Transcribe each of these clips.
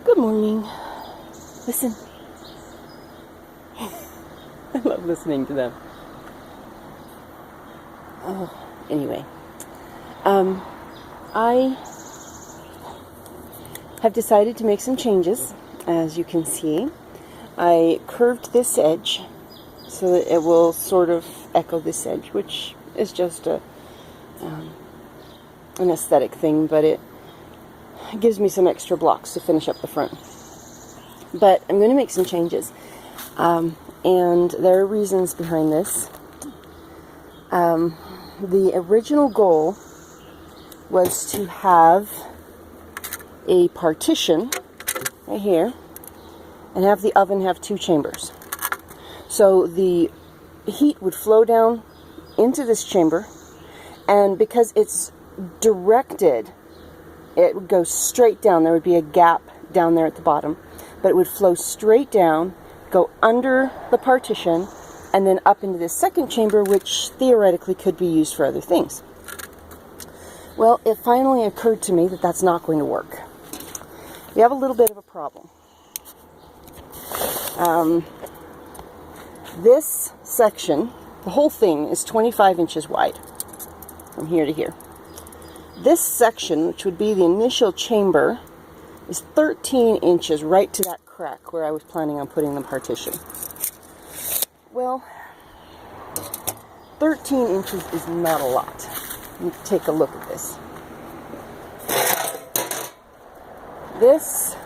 Good morning. Listen. I love listening to them. Anyway. I have decided to make some changes, as you can see. I curved this edge so that it will sort of echo this edge, which is just an aesthetic thing, but it gives me some extra blocks to finish up the front. But I'm going to make some changes, and there are reasons behind this. The original goal was to have a partition right here and have the oven have two chambers. So the heat would flow down into this chamber, and because it's directed, it would go straight down. There would be a gap down there at the bottom, but it would flow straight down, go under the partition, and then up into this second chamber, which theoretically could be used for other things. Well, it finally occurred to me that that's not going to work. We have a little bit of a problem. This section, the whole thing, is 25 inches wide from here to here. This section, which would be the initial chamber, is 13 inches right to that crack where I was planning on putting the partition. Well, 13 inches is not a lot. Let me take a look at this. This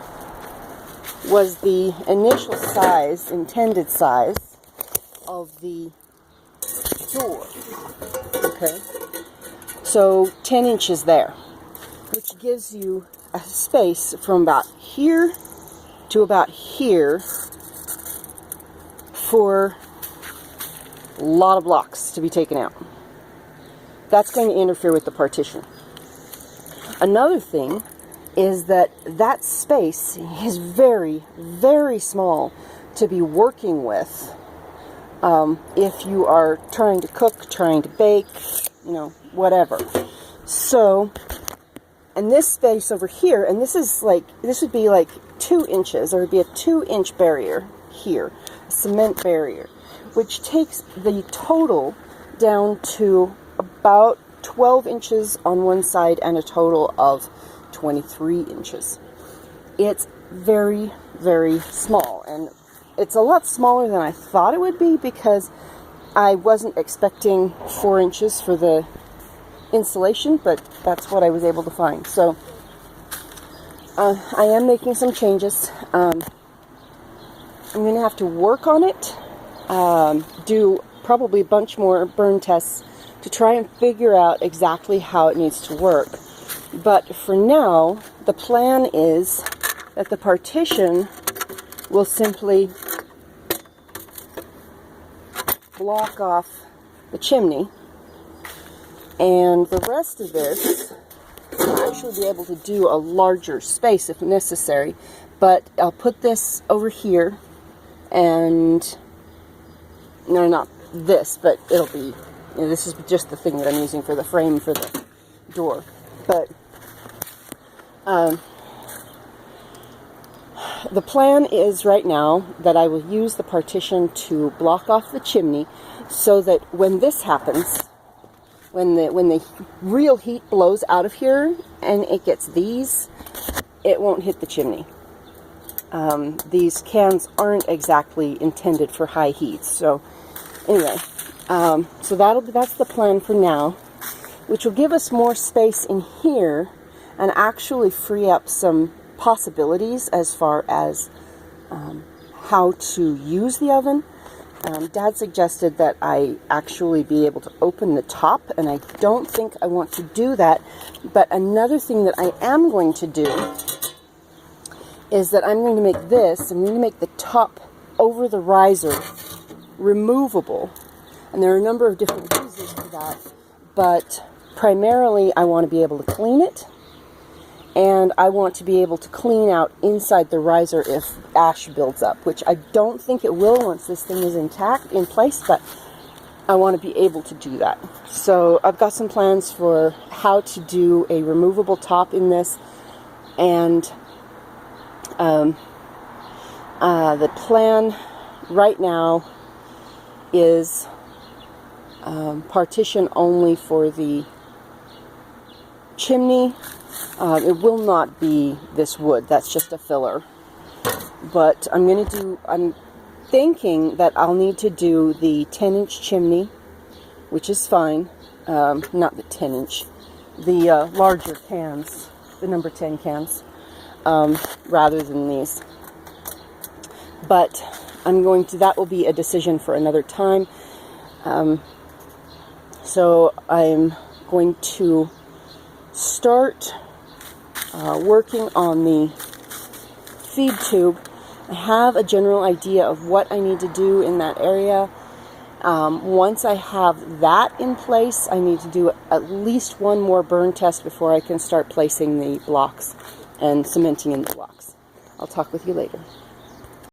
was the initial size, intended size, of the door. Okay? So 10 inches there, which gives you a space from about here to about here for a lot of blocks to be taken out. That's going to interfere with the partition. Another thing is that that space is very, very small to be working with if you are trying to cook, trying to bake, whatever. So, and this space over here, and this would be like 2 inches. There would be a 2-inch barrier here, a cement barrier, which takes the total down to about 12 inches on one side and a total of 23 inches. It's very, very small, and it's a lot smaller than I thought it would be because I wasn't expecting 4 inches for the insulation, but that's what I was able to find. So I am making some changes. I'm going to have to work on it, do probably a bunch more burn tests to try and figure out exactly how it needs to work. But for now, the plan is that the partition will simply block off the chimney, and the rest of this I'll actually be able to do a larger space if necessary. But I'll put this over here, and no, not this, but it'll be, this is just the thing that I'm using for the frame for the door. But the plan is right now that I will use the partition to block off the chimney so that when this happens, when the real heat blows out of here and it gets these, it won't hit the chimney. These cans aren't exactly intended for high heat. So anyway, so that's the plan for now, which will give us more space in here and actually free up some possibilities as far as how to use the oven. Dad suggested that I actually be able to open the top, and I don't think I want to do that. But another thing that I am going to do is that I'm going to make the top over the riser removable. And there are a number of different reasons for that, but primarily I want to be able to clean it, and I want to be able to clean out inside the riser if ash builds up, which I don't think it will once this thing is in place, but I want to be able to do that. So I've got some plans for how to do a removable top in this, and The plan right now is partition only for the chimney. It will not be this wood. That's just a filler. But I'm thinking that I'll need to do the 10-inch chimney, which is fine. Not the 10-inch, the larger cans, the number 10 cans, rather than these. But that will be a decision for another time. So I'm going to start working on the feed tube. I have a general idea of what I need to do in that area. Once I have that in place, I need to do at least one more burn test before I can start placing the blocks and cementing in the blocks. I'll talk with you later.